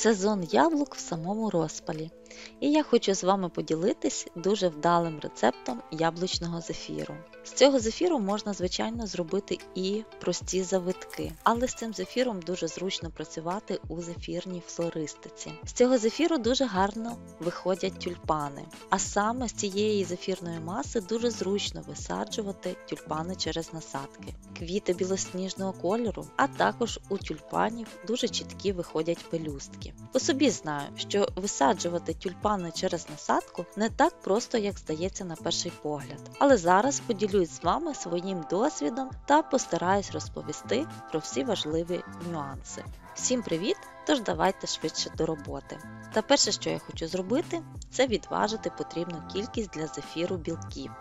Сезон яблук в самому розпалі. І я хочу з вами поділитись дуже вдалим рецептом яблучного зефіру. З цього зефіру можна, звичайно, зробити і прості завитки, але з цим зефіром дуже зручно працювати у зефірній флористиці. З цього зефіру дуже гарно виходять тюльпани, а саме з цієї зефірної маси дуже зручно висаджувати тюльпани через насадки. Квіти білосніжного кольору, а також у тюльпанів дуже чіткі виходять пелюстки. По собі знаю, що висаджувати тюльпани через насадку не так просто, як здається на перший погляд. Але зараз поділюсь з вами своїм досвідом та постараюсь розповісти про всі важливі нюанси. Всім привіт! Тож давайте швидше до роботи. Та перше, що я хочу зробити, це відважити потрібну кількість для зефіру білків.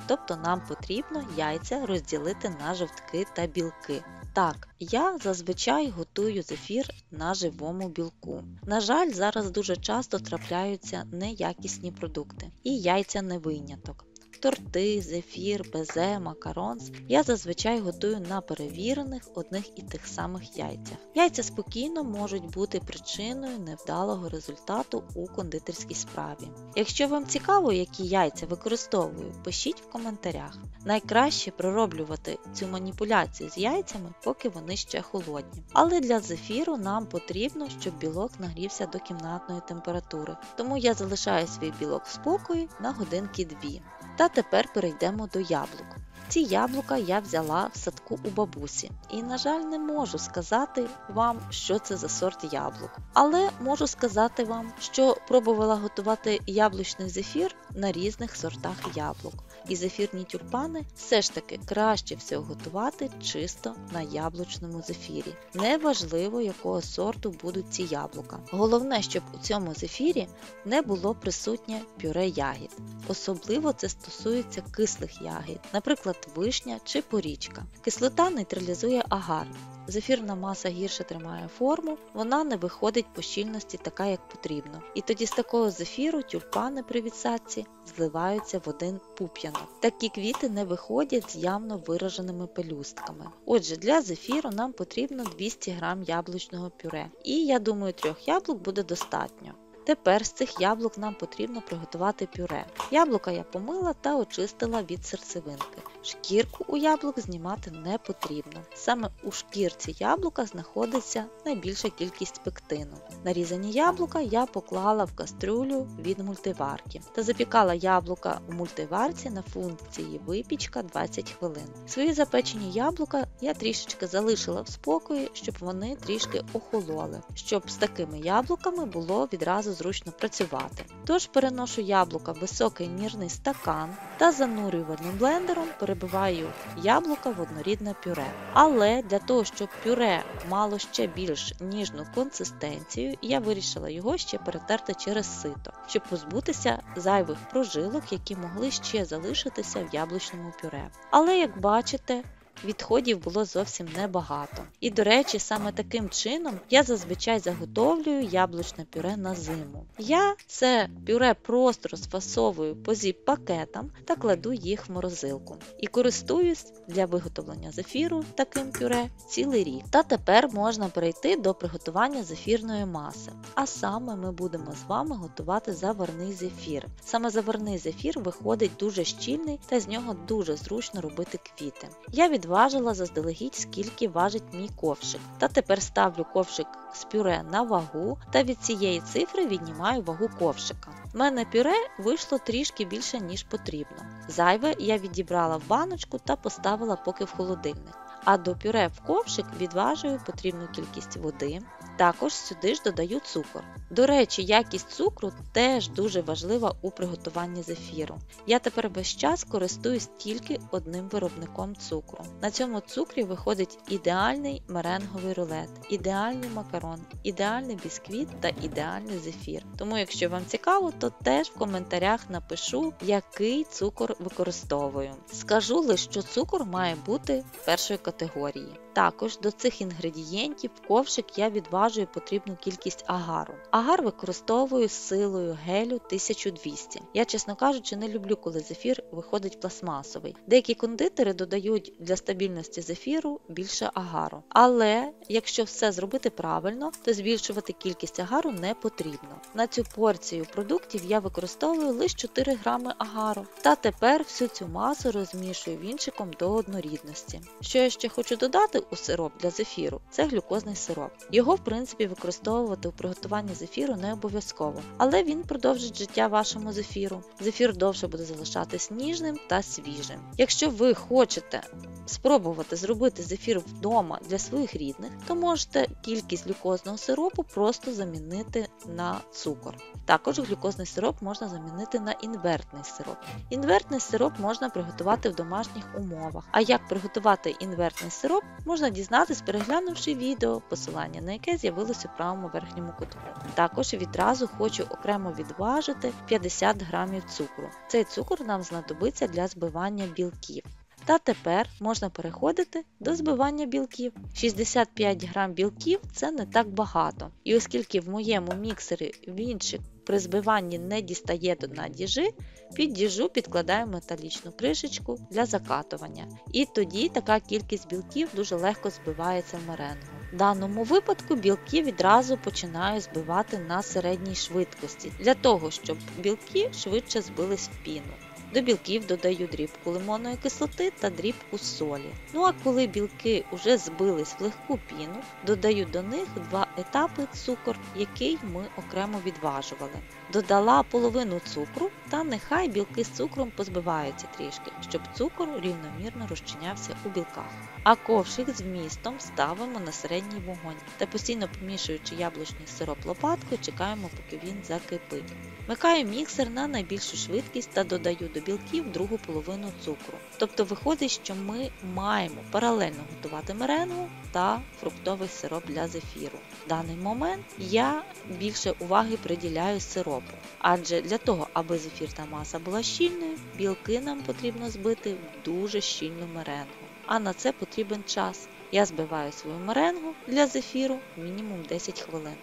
Тобто нам потрібно яйця розділити на жовтки та білки. Так, я зазвичай готую зефір на живому білку. На жаль, зараз дуже часто трапляються неякісні продукти, і яйця не виняток. Торти, зефір, безе, макаронс я зазвичай готую на перевірених одних і тих самих яйцях. Яйця спокійно можуть бути причиною невдалого результату у кондитерській справі. Якщо вам цікаво, які яйця використовую, пишіть в коментарях. Найкраще пророблювати цю маніпуляцію з яйцями, поки вони ще холодні. Але для зефіру нам потрібно, щоб білок нагрівся до кімнатної температури, тому я залишаю свій білок в спокої на годинки-дві. Та тепер перейдемо до яблук. Ці яблука я взяла в садку у бабусі і, на жаль, не можу сказати вам, що це за сорт яблук. Але можу сказати вам, що пробувала готувати яблучний зефір на різних сортах яблук. І зефірні тюльпани все ж таки краще всього готувати чисто на яблучному зефірі. Неважливо, якого сорту будуть ці яблука. Головне, щоб у цьому зефірі не було присутнє пюре ягід. Особливо це стосується кислих ягід, наприклад, вишня чи порічка. Кислота нейтралізує агар. Зефірна маса гірше тримає форму, вона не виходить по щільності така, як потрібно. І тоді з такого зефіру тюльпани при відсадці зливаються в один пуп'янок. Такі квіти не виходять з явно вираженими пелюстками. Отже, для зефіру нам потрібно 200 г яблучного пюре. І я думаю, 3 яблук буде достатньо. Тепер з цих яблук нам потрібно приготувати пюре. Яблука я помила та очистила від серцевинки. Шкірку у яблук знімати не потрібно. Саме у шкірці яблука знаходиться найбільша кількість пектину. Нарізані яблука я поклала в кастрюлю від мультиварки та запікала яблука в мультиварці на функції випічка 20 хвилин. Свої запечені яблука я трішечки залишила в спокої, щоб вони трішки охололи, щоб з такими яблуками було відразу зручно працювати. Тож переношу яблука в високий мірний стакан та занурювальним блендером перебиваю яблука в однорідне пюре. Але для того, щоб пюре мало ще більш ніжну консистенцію, я вирішила його ще перетерти через сито, щоб позбутися зайвих прожилок, які могли ще залишитися в яблучному пюре. Але, як бачите, відходів було зовсім небагато. І, до речі, саме таким чином я зазвичай заготовлюю яблучне пюре на зиму. Я це пюре просто розфасовую по зіп-пакетам та кладу їх в морозилку. І користуюсь для виготовлення зефіру таким пюре цілий рік. Та тепер можна перейти до приготування зефірної маси. А саме ми будемо з вами готувати заварний зефір. Саме заварний зефір виходить дуже щільний та з нього дуже зручно робити квіти. Я відважила заздалегідь, скільки важить мій ковшик. Та тепер ставлю ковшик з пюре на вагу та від цієї цифри віднімаю вагу ковшика. У мене пюре вийшло трішки більше, ніж потрібно. Зайве я відібрала в баночку та поставила поки в холодильник. А до пюре в ковшик відважую потрібну кількість води. Також сюди ж додаю цукор. До речі, якість цукру теж дуже важлива у приготуванні зефіру. Я тепер весь час користуюсь тільки одним виробником цукру. На цьому цукрі виходить ідеальний меренговий рулет, ідеальний макарон, ідеальний бісквіт та ідеальний зефір. Тому, якщо вам цікаво, то теж в коментарях напишу, який цукор використовую. Скажу лише, що цукор має бути першої категорії. Також до цих інгредієнтів в ковшик я відважую потрібну кількість агару. Агар використовую з силою гелю 1200. Я, чесно кажучи, не люблю, коли зефір виходить пластмасовий. Деякі кондитери додають для стабільності зефіру більше агару. Але якщо все зробити правильно, то збільшувати кількість агару не потрібно. На цю порцію продуктів я використовую лише 4 грами агару. Та тепер всю цю масу розмішую вінчиком до однорідності. Що я ще хочу додати у сироп для зефіру, це глюкозний сироп. Його, в принципі, використовувати у приготуванні зефіру не обов'язково, але він продовжить життя вашому зефіру. Зефір довше буде залишатись ніжним та свіжим. Якщо ви хочете спробувати зробити зефір вдома для своїх рідних, то можете кількість глюкозного сиропу просто замінити на цукор. Також глюкозний сироп можна замінити на інвертний сироп. Інвертний сироп можна приготувати в домашніх умовах. А як приготувати інвертний сироп, можна дізнатись, переглянувши відео, посилання на яке з'явилося у правому верхньому кутку. Також відразу хочу окремо відважити 50 грамів цукру. Цей цукор нам знадобиться для збивання білків. Та тепер можна переходити до збивання білків. 65 грам білків – це не так багато. І оскільки в моєму міксері вінчик при збиванні не дістає до дна діжі, під діжу підкладаю металічну кришечку для закатування. І тоді така кількість білків дуже легко збивається в меренгу. В даному випадку білки відразу починаю збивати на середній швидкості, для того, щоб білки швидше збились в піну. До білків додаю дрібку лимонної кислоти та дрібку солі. Ну а коли білки вже збились в легку піну, додаю до них 2 етапи цукор, який ми окремо відважували. Додала половину цукру та нехай білки з цукром позбиваються трішки, щоб цукор рівномірно розчинявся у білках. А ковшик з вмістом ставимо на середній вогонь та постійно помішуючи яблучний сироп лопаткою, чекаємо, поки він закипить. Вмикаю міксер на найбільшу швидкість та додаю до білків другу половину цукру. Тобто виходить, що ми маємо паралельно готувати меренгу та фруктовий сироп для зефіру. В даний момент я більше уваги приділяю сиропу, адже для того, аби зефірна маса була щільною, білки нам потрібно збити в дуже щільну меренгу. А на це потрібен час. Я збиваю свою меренгу для зефіру мінімум 10 хвилин.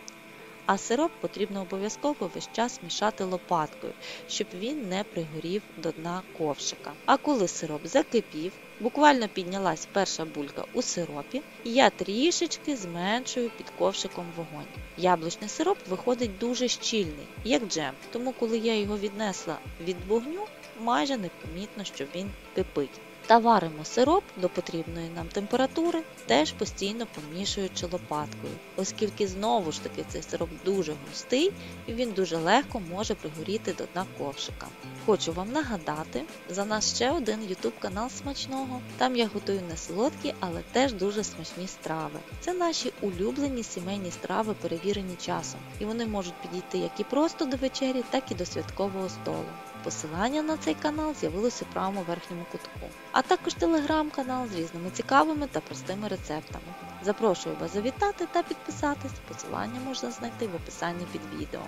А сироп потрібно обов'язково весь час мішати лопаткою, щоб він не пригорів до дна ковшика. А коли сироп закипів, буквально піднялась перша булька у сиропі, я трішечки зменшую під ковшиком вогонь. Яблучний сироп виходить дуже щільний, як джем, тому коли я його віднесла від вогню, майже непомітно, що він кипить. Та варимо сироп до потрібної нам температури, теж постійно помішуючи лопаткою, оскільки знову ж таки цей сироп дуже густий і він дуже легко може пригоріти до дна ковшика. Хочу вам нагадати за наш ще один YouTube канал смачного. Там я готую не солодкі, але теж дуже смачні страви. Це наші улюблені сімейні страви, перевірені часом, і вони можуть підійти як і просто до вечері, так і до святкового столу. Посилання на цей канал з'явилося у правому верхньому кутку, а також телеграм-канал з різними цікавими та простими рецептами. Запрошую вас завітати та підписатись, посилання можна знайти в описанні під відео.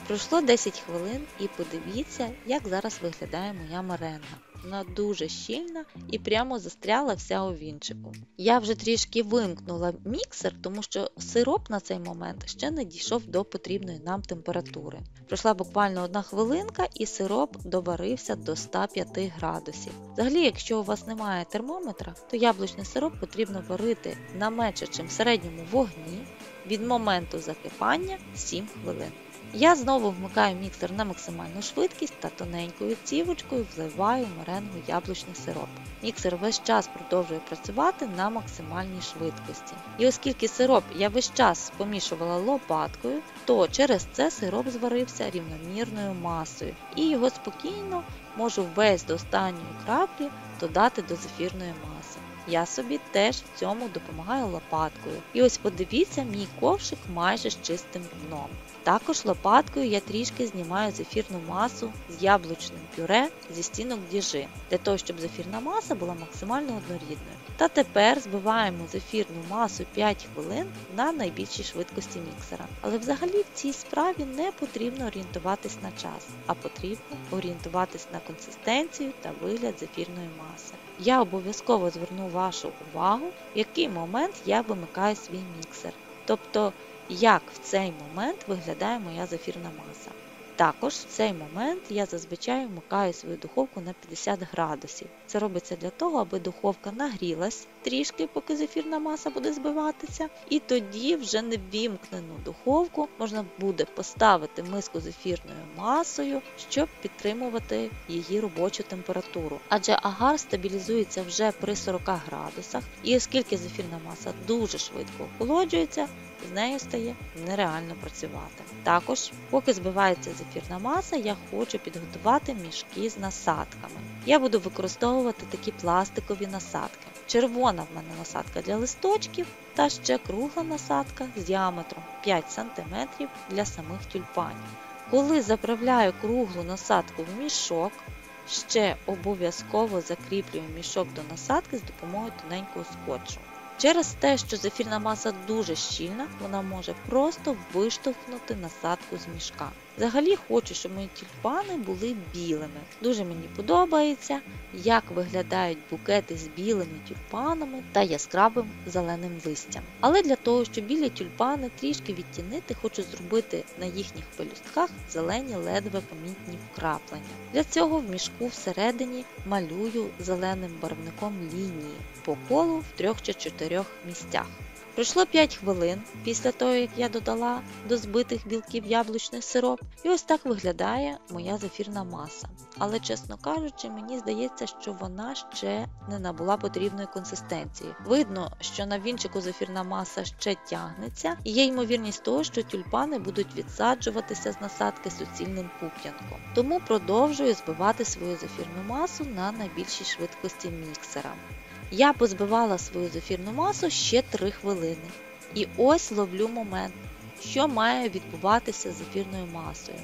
Пройшло 10 хвилин і подивіться, як зараз виглядає моя меренга. Вона дуже щільна і прямо застряла вся у вінчику. Я вже трішки вимкнула міксер, тому що сироп на цей момент ще не дійшов до потрібної нам температури. Пройшла буквально 1 хвилинка і сироп доварився до 105 градусів. Взагалі, якщо у вас немає термометра, то яблучний сироп потрібно варити на меншому середньому вогні від моменту закипання 7 хвилин. Я знову вмикаю міксер на максимальну швидкість та тоненькою цівочкою вливаю в меренгу яблучний сироп. Міксер весь час продовжує працювати на максимальній швидкості. І оскільки сироп я весь час помішувала лопаткою, то через це сироп зварився рівномірною масою і його спокійно можу весь до останньої краплі додати до зефірної маси. Я собі теж в цьому допомагаю лопаткою. І ось подивіться, мій ковшик майже з чистим дном. Також лопаткою я трішки знімаю зефірну масу з яблучним пюре зі стінок діжи, для того, щоб зефірна маса була максимально однорідною. Та тепер збиваємо зефірну масу 5 хвилин на найбільшій швидкості міксера. Але взагалі в цій справі не потрібно орієнтуватись на час, а потрібно орієнтуватись на консистенцію та вигляд зефірної маси. Я обов'язково зверну вашу увагу, в який момент я вимикаю свій міксер. Тобто, як в цей момент виглядає моя зефірна маса. Також в цей момент я зазвичай вмикаю свою духовку на 50 градусів. Це робиться для того, аби духовка нагрілась трішки, поки зефірна маса буде збиватися. І тоді вже неввімкнену духовку можна буде поставити миску з ефірною масою, щоб підтримувати її робочу температуру. Адже агар стабілізується вже при 40 градусах. І оскільки зефірна маса дуже швидко охолоджується, з нею стає нереально працювати. Також, поки збивається зефірна маса, я хочу підготувати мішки з насадками. Я буду використовувати такі пластикові насадки. Червона в мене насадка для листочків та ще кругла насадка з діаметром 5 см для самих тюльпанів. Коли заправляю круглу насадку в мішок, ще обов'язково закріплюю мішок до насадки з допомогою тоненького скотчу. Через те, що зефірна маса дуже щільна, вона може просто виштовхнути насадку з мішка. Взагалі хочу, щоб мої тюльпани були білими. Дуже мені подобається, як виглядають букети з білими тюльпанами та яскравим зеленим листям. Але для того, щоб білі тюльпани трішки відтінити, хочу зробити на їхніх пелюстках зелені ледве помітні вкраплення. Для цього в мішку всередині малюю зеленим барвником лінії по колу в 3 чи 4 місцях. Пройшло 5 хвилин після того, як я додала до збитих білків яблучний сироп, і ось так виглядає моя зефірна маса. Але, чесно кажучи, мені здається, що вона ще не набула потрібної консистенції. Видно, що на вінчику зефірна маса ще тягнеться, і є ймовірність того, що тюльпани будуть відсаджуватися з насадки суцільним пуп'янком. Тому продовжую збивати свою зефірну масу на найбільшій швидкості міксера. Я позбивала свою зефірну масу ще 3 хвилини. І ось ловлю момент, що має відбуватися з зефірною масою.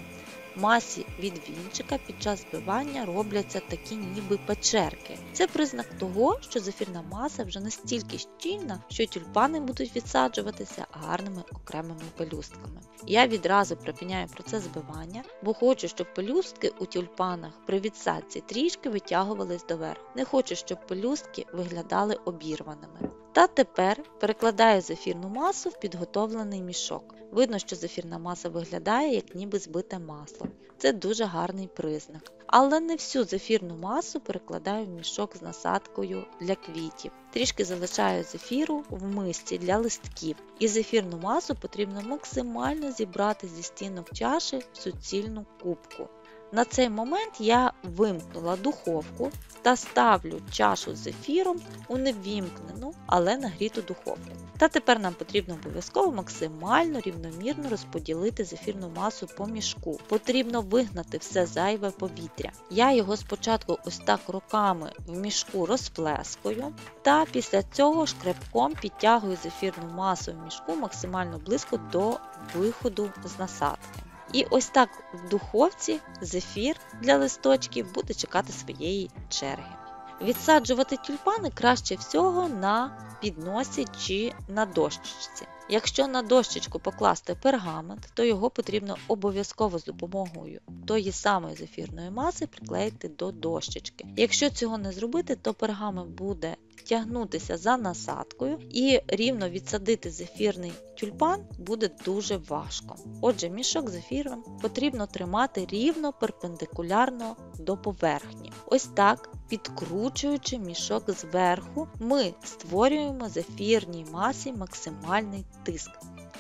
В масі від вінчика під час збивання робляться такі ніби печерки. Це признак того, що зефірна маса вже настільки щільна, що тюльпани будуть відсаджуватися гарними окремими пелюстками. Я відразу припиняю процес збивання, бо хочу, щоб пелюстки у тюльпанах при відсадці трішки витягувались доверху. Не хочу, щоб пелюстки виглядали обірваними. Та тепер перекладаю зефірну масу в підготовлений мішок. Видно, що зефірна маса виглядає, як ніби збите масло. Це дуже гарний признак. Але не всю зефірну масу перекладаю в мішок з насадкою для квітів. Трішки залишаю зефіру в мисці для листків. І зефірну масу потрібно максимально зібрати зі стінок чаші в суцільну кубку. На цей момент я вимкнула духовку та ставлю чашу з зефіром у неввімкнену, але нагріту духовку. Та тепер нам потрібно обов'язково максимально рівномірно розподілити зефірну масу по мішку. Потрібно вигнати все зайве повітря. Я його спочатку ось так руками в мішку розплескую, та після цього шкребком підтягую зефірну масу в мішку максимально близько до виходу з насадки. І ось так в духовці зефір для листочків буде чекати своєї черги. Відсаджувати тюльпани краще всього на підносі чи на дощечці. Якщо на дощечку покласти пергамент, то його потрібно обов'язково з допомогою тої самої зефірної маси приклеїти до дощечки. Якщо цього не зробити, то пергамент буде тягнутися за насадкою і рівно відсадити зефірний тюльпан буде дуже важко. Отже, мішок з зефіром потрібно тримати рівно перпендикулярно до поверхні. Ось так, підкручуючи мішок зверху, ми створюємо зефірній масі максимальний тиск.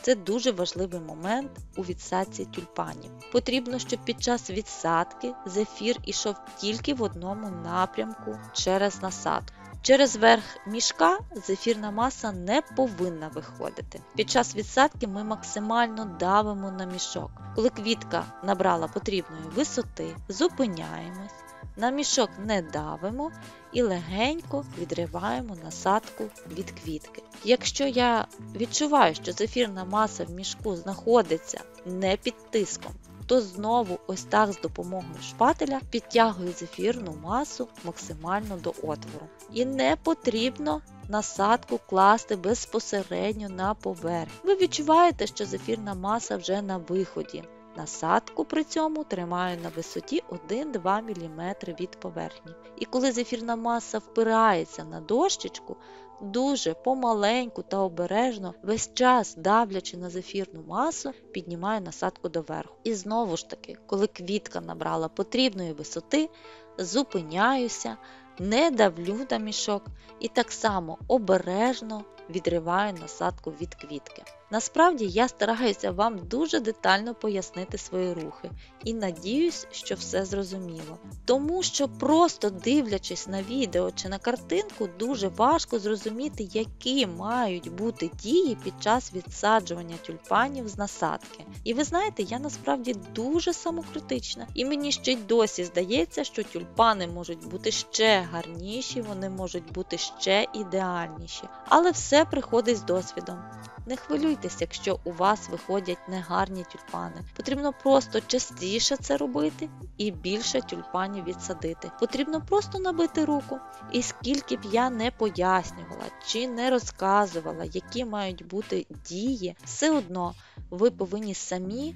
Це дуже важливий момент у відсадці тюльпанів. Потрібно, щоб під час відсадки зефір ішов тільки в одному напрямку через насадку. Через верх мішка зефірна маса не повинна виходити. Під час відсадки ми максимально давимо на мішок. Коли квітка набрала потрібної висоти, зупиняємось, на мішок не давимо і легенько відриваємо насадку від квітки. Якщо я відчуваю, що зефірна маса в мішку знаходиться не під тиском, то знову ось так з допомогою шпателя підтягую зефірну масу максимально до отвору. І не потрібно насадку класти безпосередньо на поверхню. Ви відчуваєте, що зефірна маса вже на виході. Насадку при цьому тримаю на висоті 1-2 мм від поверхні. І коли зефірна маса впирається на дощечку, дуже помаленьку та обережно, весь час давлячи на зефірну масу, піднімаю насадку доверху. І знову ж таки, коли квітка набрала потрібної висоти, зупиняюся, не давлю на мішок і так само обережно відриваю насадку від квітки. Насправді я стараюся вам дуже детально пояснити свої рухи і надіюсь, що все зрозуміло. Тому що просто дивлячись на відео чи на картинку, дуже важко зрозуміти, які мають бути дії під час відсаджування тюльпанів з насадки. І ви знаєте, я насправді дуже самокритична. І мені ще й досі здається, що тюльпани можуть бути ще гарніші, вони можуть бути ще ідеальніші. Але все приходить з досвідом. Не хвилюйтесь, якщо у вас виходять негарні тюльпани. Потрібно просто частіше це робити і більше тюльпанів відсадити. Потрібно просто набити руку. І скільки б я не пояснювала чи не розказувала, які мають бути дії, все одно ви повинні самі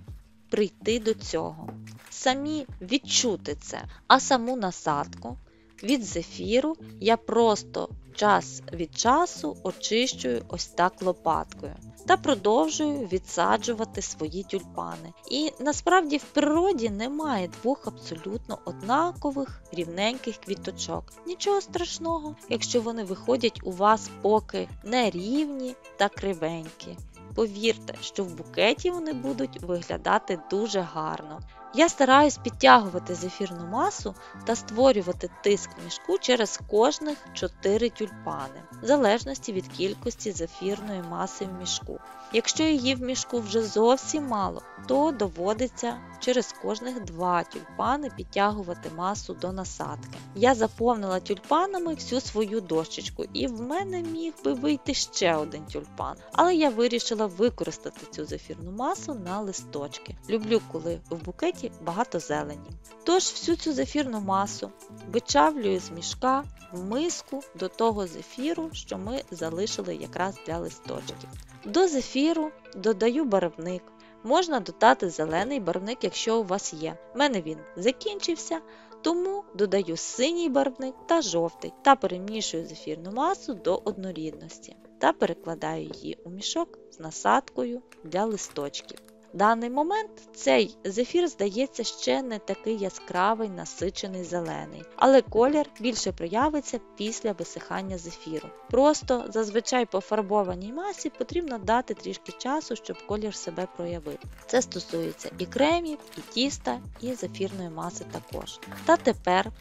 прийти до цього. Самі відчути це. А саму насадку від зефіру я просто час від часу очищую ось так лопаткою та продовжую відсаджувати свої тюльпани. І насправді в природі немає двох абсолютно однакових рівненьких квіточок. Нічого страшного, якщо вони виходять у вас поки нерівні та кривенькі. Повірте, що в букеті вони будуть виглядати дуже гарно. Я стараюсь підтягувати зефірну масу та створювати тиск в мішку через кожних 4 тюльпани, в залежності від кількості зефірної маси в мішку. Якщо її в мішку вже зовсім мало, то доводиться через кожних 2 тюльпани підтягувати масу до насадки. Я заповнила тюльпанами всю свою дощечку і в мене міг би вийти ще один тюльпан. Але я вирішила використати цю зефірну масу на листочки. Люблю, коли в букеті багато зелені. Тож всю цю зефірну масу вичавлюю з мішка в миску до того зефіру, що ми залишили якраз для листочків. До зефіру додаю барвник. Можна додати зелений барвник, якщо у вас є. У мене він закінчився, тому додаю синій барвник та жовтий та перемішую зефірну масу до однорідності та перекладаю її у мішок з насадкою для листочків. В даний момент цей зефір здається ще не такий яскравий, насичений зелений, але колір більше проявиться після висихання зефіру. Просто зазвичай по фарбованій масі потрібно дати трішки часу, щоб колір себе проявив. Це стосується і кремів, і тіста, і зефірної маси також. Та тепер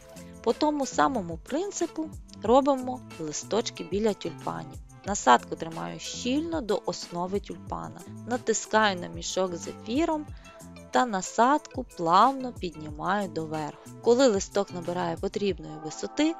по тому самому принципу робимо листочки біля тюльпанів. Насадку тримаю щільно до основи тюльпана, натискаю на мішок з зефіром та насадку плавно піднімаю доверху. Коли листок набирає потрібної висоти,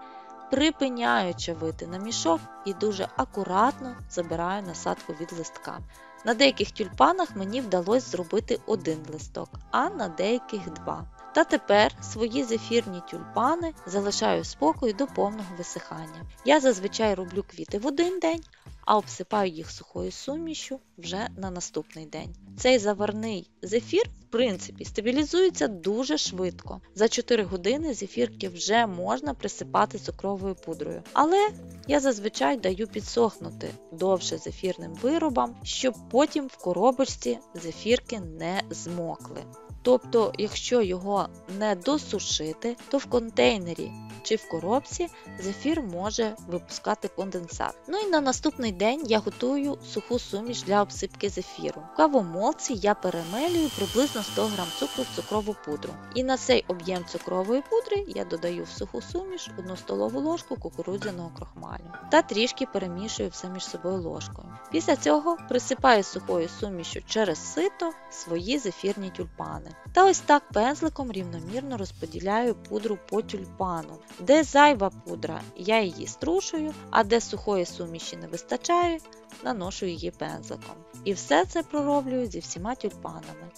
припиняю чавити на мішок і дуже акуратно забираю насадку від листка. На деяких тюльпанах мені вдалося зробити 1 листок, а на деяких 2. Та тепер свої зефірні тюльпани залишаю в спокої до повного висихання. Я зазвичай роблю квіти в один день, а обсипаю їх сухою сумішю вже на наступний день. Цей заварний зефір, в принципі, стабілізується дуже швидко. За 4 години зефірки вже можна присипати цукровою пудрою. Але я зазвичай даю підсохнути довше зефірним виробам, щоб потім в коробочці зефірки не змокли. Тобто, якщо його не досушити, то в контейнері чи в коробці зефір може випускати конденсат. Ну і на наступний день я готую суху суміш для обсипки зефіру. В кавомолці я перемелюю приблизно 100 г цукру в цукрову пудру. І на цей об'єм цукрової пудри я додаю в суху суміш 1 столову ложку кукурудзяного крохмалю та трішки перемішую все між собою ложкою. Після цього присипаю сухою сумішю через сито свої зефірні тюльпани. Та ось так пензликом рівномірно розподіляю пудру по тюльпану. Де зайва пудра, я її струшую, а де сухої суміші не вистачає, наношу її пензликом. І все це пророблюю зі всіма тюльпанами.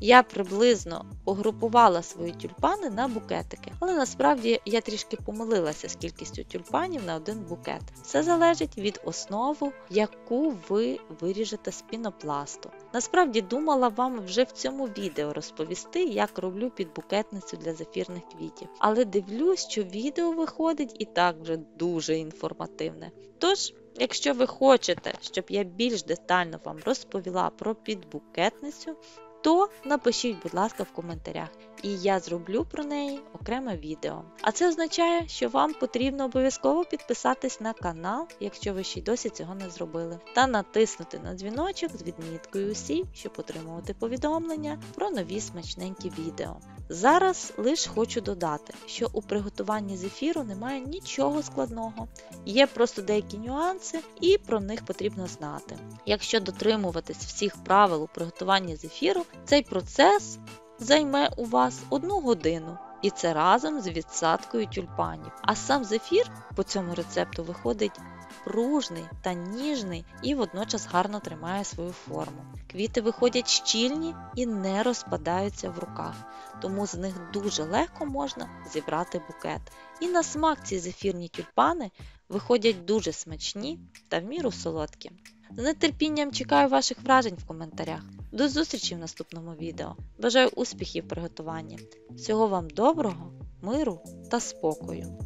Я приблизно погрупувала свої тюльпани на букетики, але насправді я трішки помилилася з кількістю тюльпанів на один букет. Все залежить від основи, яку ви виріжете з пінопласту. Насправді думала вам вже в цьому відео розповісти, як роблю підбукетницю для зефірних квітів. Але дивлюсь, що відео виходить і так вже дуже інформативне. Тож, якщо ви хочете, щоб я більш детально вам розповіла про підбукетницю, то напишіть, будь ласка, в коментарях, і я зроблю про неї окреме відео. А це означає, що вам потрібно обов'язково підписатись на канал, якщо ви ще й досі цього не зробили, та натиснути на дзвіночок з відміткою «Усі», щоб отримувати повідомлення про нові смачненькі відео. Зараз лише хочу додати, що у приготуванні зефіру немає нічого складного, є просто деякі нюанси і про них потрібно знати. Якщо дотримуватись всіх правил у приготуванні зефіру, цей процес займе у вас 1 годину. І це разом з відсадкою тюльпанів. А сам зефір по цьому рецепту виходить пружний та ніжний і водночас гарно тримає свою форму. Квіти виходять щільні і не розпадаються в руках, тому з них дуже легко можна зібрати букет. І на смак ці зефірні тюльпани виходять дуже смачні та в міру солодкі. З нетерпінням чекаю ваших вражень в коментарях. До зустрічі в наступному відео. Бажаю успіхів в приготуванні. Всього вам доброго, миру та спокою.